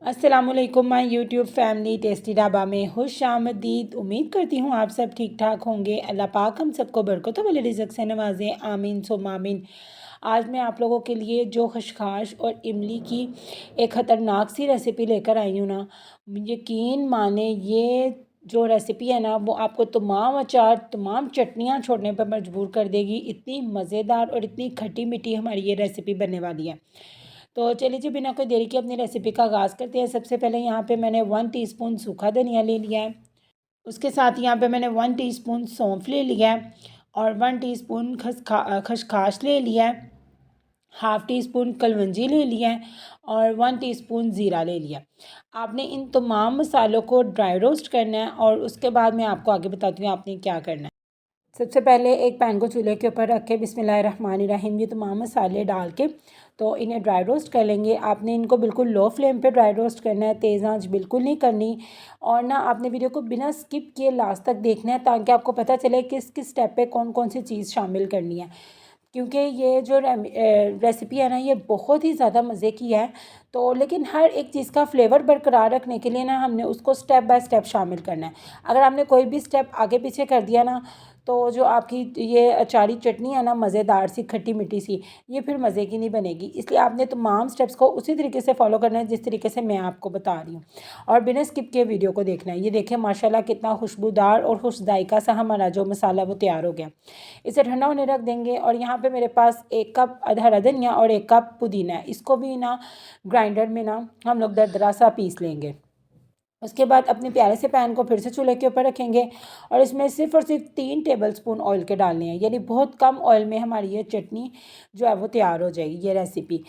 अस्सलामुअलैकुम my YouTube family tasty dhaba में खुश आमदीद। उम्मीद करती हूँ आप सब ठीक ठाक होंगे। अल्लाह पाक हम सबको बरकतों वाले रिज़्क़ से नवाजें, आमीन सुम्मा आमीन। आज मैं आप लोगों के लिए जो खशखाश और इमली की एक ख़तरनाक सी रेसिपी लेकर आई हूँ ना, यकीन माने ये जो रेसिपी है ना वो आपको तमाम अचार तमाम चटनियाँ छोड़ने पर मजबूर कर देगी। इतनी मज़ेदार और इतनी खट्टी मीठी हमारी ये रेसिपी बनने वाली है। तो चलिए जी, बिना कोई देरी के अपनी रेसिपी का आगाज़ करते हैं। सबसे पहले यहाँ पे मैंने 1 टीस्पून सूखा धनिया ले लिया है। उसके साथ यहाँ पे मैंने 1 टीस्पून सौंफ ले लिया है और 1 टीस्पून खसखस ले लिया है। हाफ़ टी स्पून कलवंजी ले लिया है और 1 टीस्पून ज़ीरा ले लिया। आपने इन तमाम मसालों को ड्राई रोस्ट करना है और उसके बाद मैं आपको आगे बताती हूँ आपने क्या करना है। सबसे पहले एक पैन को चूल्हे के ऊपर रख के बिस्मिल्लाहिर्रहमानिर्रहीम ये तमाम मसाले डाल के तो इन्हें ड्राई रोस्ट कर लेंगे। आपने इनको बिल्कुल लो फ्लेम पे ड्राई रोस्ट करना है, तेज़ आंच बिल्कुल नहीं करनी। और ना आपने वीडियो को बिना स्किप किए लास्ट तक देखना है ताकि आपको पता चले किस किस स्टेप पे कौन कौन सी चीज़ शामिल करनी है। क्योंकि ये जो रेसिपी है ना ये बहुत ही ज़्यादा मज़े की है। तो लेकिन हर एक चीज़ का फ्लेवर बरकरार रखने के लिए ना हमने उसको स्टेप बाय स्टेप शामिल करना है। अगर आपने कोई भी स्टेप आगे पीछे कर दिया ना तो जो आपकी ये अचारी चटनी है ना मज़ेदार सी खट्टी मीठी सी, ये फिर मज़े की नहीं बनेगी। इसलिए आपने तमाम स्टेप्स को उसी तरीके से फॉलो करना है जिस तरीके से मैं आपको बता रही हूँ और बिना स्किप के वीडियो को देखना है। ये देखें माशाल्लाह कितना खुशबूदार और खुश जायका सा हमारा जो मसाला वो तैयार हो गया। इसे ठंडा होने रख देंगे और यहाँ पे मेरे पास 1 कप हरा धनिया और 1 कप पुदीना है। इसको भी ना ग्राइंडर में ना हम लोग दरदरा सा पीस लेंगे। उसके बाद अपने प्यारे से पैन को फिर से चूल्हे के ऊपर रखेंगे और इसमें सिर्फ़ और सिर्फ 3 टेबलस्पून ऑयल के डालने हैं। यानी बहुत कम ऑयल में हमारी ये चटनी जो है वो तैयार हो जाएगी, ये रेसिपी।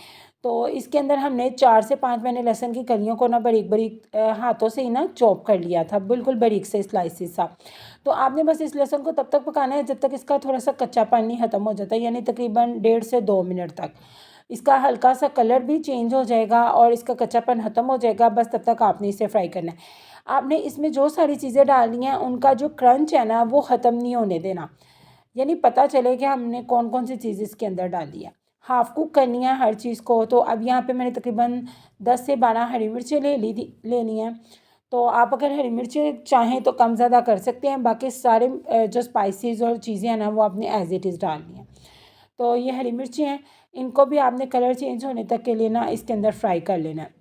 तो इसके अंदर हमने 4 से 5 मैंने लहसुन की कलियों को ना बारीक बारीक हाथों से ही ना चॉप कर लिया था, बिल्कुल बारीक से स्लाइसिस सा। तो आपने बस इस लहसुन को तब तक पकाना है जब तक इसका थोड़ा सा कच्चा पानी ख़त्म हो जाता है, यानी तकरीबन 1.5 से 2 मिनट तक। इसका हल्का सा कलर भी चेंज हो जाएगा और इसका कच्चापन ख़त्म हो जाएगा। बस तब तक आपने इसे फ्राई करना है। आपने इसमें जो सारी चीज़ें डालनी हैं उनका जो क्रंच है ना वो ख़त्म नहीं होने देना, यानी पता चले कि हमने कौन कौन सी चीज़ इसके अंदर डाली है। हाफ़ कुक करनी है हर चीज़ को। तो अब यहाँ पे मैंने तकरीबन 10 से 12 हरी मिर्चें लेनी है। तो आप अगर हरी मिर्चें चाहें तो कम ज़्यादा कर सकते हैं। बाकी सारे जो स्पाइसेस और चीज़ें हैं ना वो आपने एज़ इट इज़ डालनी है। तो ये हरी मिर्ची हैं, इनको भी आपने कलर चेंज होने तक के लिए ना इसके अंदर फ्राई कर लेना है।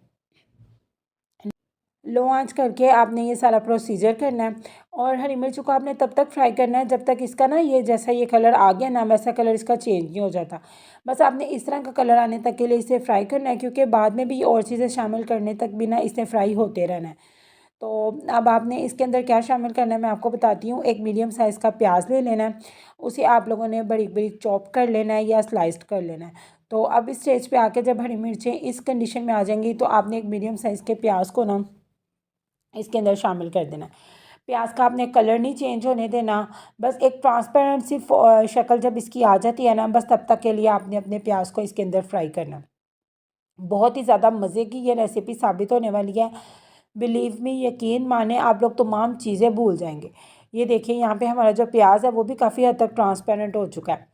लो आंच करके आपने ये सारा प्रोसीजर करना है और हरी मिर्च को आपने तब तक फ्राई करना है जब तक इसका ना ये जैसा ये कलर आ गया ना वैसा कलर इसका चेंज नहीं हो जाता। बस आपने इस तरह का कलर आने तक के लिए इसे फ्राई करना है, क्योंकि बाद में भी और चीज़ें शामिल करने तक भी ना इसे फ्राई होते रहना है। तो अब आपने इसके अंदर क्या शामिल करना है मैं आपको बताती हूँ। एक मीडियम साइज़ का प्याज ले लेना है, उसे आप लोगों ने बारीक बारीक चॉप कर लेना है या स्लाइस्ड कर लेना है। तो अब इस स्टेज पे आके जब हरी मिर्चें इस कंडीशन में आ जाएंगी तो आपने एक मीडियम साइज़ के प्याज को ना इसके अंदर शामिल कर देना है। प्याज का आपने कलर नहीं चेंज होने देना। बस एक ट्रांसपेरेंट सी शक्ल जब इसकी आ जाती है ना बस तब तक के लिए आपने अपने प्याज को इसके अंदर फ्राई करना। बहुत ही ज़्यादा मज़े की ये रेसिपी साबित होने वाली है। बिलीव मी, यकीन माने आप लोग तमाम चीज़ें भूल जाएंगे। ये देखिए यहाँ पे हमारा जो प्याज है वो भी काफ़ी हद तक ट्रांसपेरेंट हो चुका है।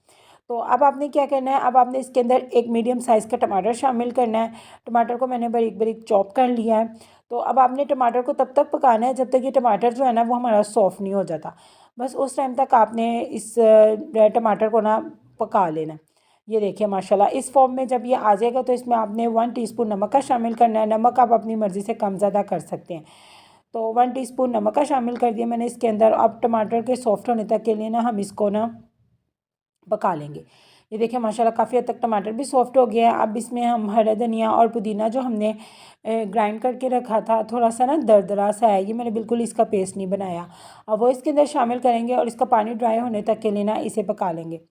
तो अब आपने क्या करना है, अब आपने इसके अंदर एक मीडियम साइज़ का टमाटर शामिल करना है। टमाटर को मैंने बारीक बारीक चॉप कर लिया है। तो अब आपने टमाटर को तब तक पकाना है जब तक ये टमाटर जो है ना वो हमारा सॉफ्ट नहीं हो जाता। बस उस टाइम तक आपने इस टमाटर को ना पका लेना है। ये देखिए माशाल्लाह इस फॉर्म में जब ये आ जाएगा तो इसमें आपने 1 टीस्पून नमक का शामिल करना है। नमक आप अपनी मर्ज़ी से कम ज़्यादा कर सकते हैं। तो 1 टीस्पून नमक का शामिल कर दिया मैंने इसके अंदर। अब टमाटर के सॉफ्ट होने तक के लिए ना हम इसको ना पका लेंगे। ये देखिए माशाल्लाह काफ़ी हद तक टमाटर भी सॉफ्ट हो गया है। अब इसमें हम हरा धनिया और पुदीना जो हमने ग्राइंड करके रखा था थोड़ा सा ना दरदरा सा है, ये मैंने बिल्कुल इसका पेस्ट नहीं बनाया। अब वो इसके अंदर शामिल करेंगे और इसका पानी ड्राई होने तक के लिए ना इसे पका लेंगे।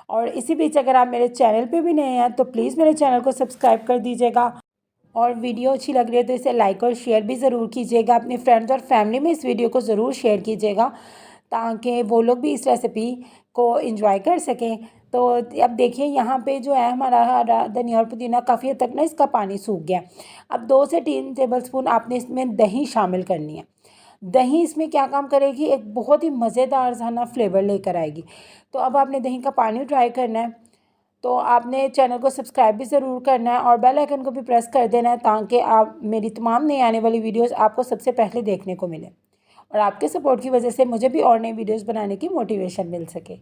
और इसी बीच अगर आप मेरे चैनल पे भी नए हैं तो प्लीज़ मेरे चैनल को सब्सक्राइब कर दीजिएगा और वीडियो अच्छी लग रही है तो इसे लाइक और शेयर भी ज़रूर कीजिएगा। अपने फ्रेंड्स और फैमिली में इस वीडियो को ज़रूर शेयर कीजिएगा ताकि वो लोग भी इस रेसिपी को एंजॉय कर सकें। तो अब देखिए यहाँ पे जो है हमारा हरा धनिया और पुदीना काफ़ी हद तक ना इसका पानी सूख गया। अब 2 से 3 टेबलस्पून आपने इसमें दही शामिल करनी है। दही इसमें क्या काम करेगी, एक बहुत ही मज़ेदार सा ना फ्लेवर लेकर आएगी। तो अब आपने दही का पानी ड्राई करना है। तो आपने चैनल को सब्सक्राइब भी ज़रूर करना है और बेल आइकन को भी प्रेस कर देना है, ताकि आप मेरी तमाम नई आने वाली वीडियोस आपको सबसे पहले देखने को मिले और आपके सपोर्ट की वजह से मुझे भी और नई वीडियोस बनाने की मोटिवेशन मिल सके।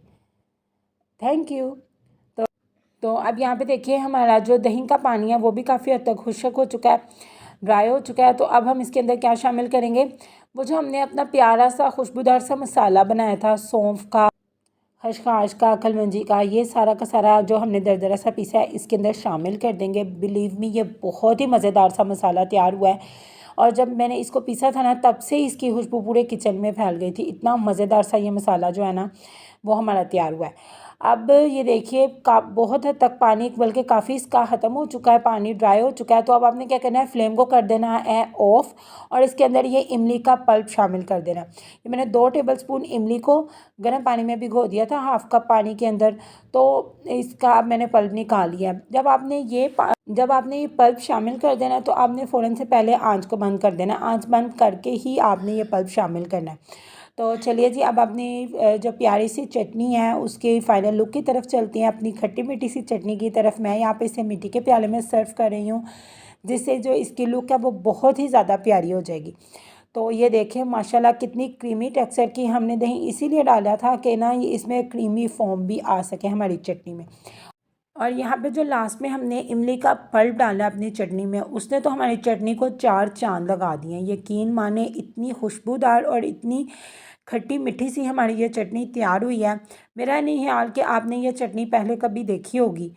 Thank you. तो अब यहाँ पे देखिए हमारा जो दही का पानी है वो भी काफ़ी हद तक खुश्क हो चुका है, ड्राई हो चुका है। तो अब हम इसके अंदर क्या शामिल करेंगे, वो जो हमने अपना प्यारा सा खुशबूदार सा मसाला बनाया था, सौंफ का, खसखस का, कलौंजी का, ये सारा का सारा जो हमने दरदरा सा पीसा है इसके अंदर शामिल कर देंगे। बिलीव मी, ये बहुत ही मज़ेदार सा मसाला तैयार हुआ है और जब मैंने इसको पीसा था ना, तब से इसकी खुशबू पूरे किचन में फैल गई थी। इतना मज़ेदार सा ये मसाला जो है ना वो हमारा तैयार हुआ है। अब ये देखिए का बहुत हद तक पानी, बल्कि काफ़ी इसका ख़त्म हो चुका है, पानी ड्राई हो चुका है। तो अब आपने क्या करना है, फ्लेम को कर देना है ऑफ और इसके अंदर ये इमली का पल्प शामिल कर देना है। ये मैंने 2 टेबलस्पून इमली को गर्म पानी में भिगो दिया था, हाफ कप पानी के अंदर। तो इसका अब मैंने पल्प निकाल लिया। जब आपने ये पल्प शामिल कर देना है तो आपने फ़ौरन से पहले आंच को बंद कर देना है। आंच बंद करके ही आपने ये पल्प शामिल करना है। तो चलिए जी, अब अपनी जो प्यारी सी चटनी है उसके फाइनल लुक की तरफ चलती हैं, अपनी खट्टी मीठी सी चटनी की तरफ। मैं यहाँ पे इसे मिट्टी के प्याले में सर्व कर रही हूँ, जिससे जो इसकी लुक है वो बहुत ही ज़्यादा प्यारी हो जाएगी। तो ये देखें माशाल्लाह कितनी क्रीमी टेक्सचर की हमने दही इसीलिए डाला था कि ना ये इसमें क्रीमी फॉर्म भी आ सके हमारी चटनी में। और यहाँ पे जो लास्ट में हमने इमली का पल्प डाला अपनी चटनी में, उसने तो हमारी चटनी को 4 चांद लगा दिए। यकीन माने इतनी खुशबूदार और इतनी खट्टी मीठी सी हमारी ये चटनी तैयार हुई है। मेरा नहीं ख्याल कि आपने ये चटनी पहले कभी देखी होगी।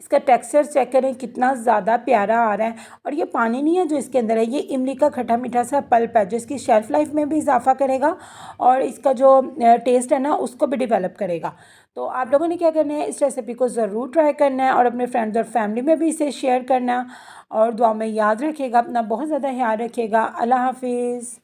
इसका टेक्सचर चेक करें कितना ज़्यादा प्यारा आ रहा है। और ये पानी नहीं है जो इसके अंदर है, ये इमली का खट्टा मीठा सा पल्प है जो इसकी शेल्फ़ लाइफ में भी इजाफा करेगा और इसका जो टेस्ट है ना उसको भी डेवलप करेगा। तो आप लोगों ने क्या करना है, इस रेसिपी को ज़रूर ट्राई करना है और अपने फ्रेंड्स और फैमिली में भी इसे शेयर करना। और दुआ में याद रखिएगा, अपना बहुत ज़्यादा ख्याल रखिएगा। अल्लाह हाफिज़।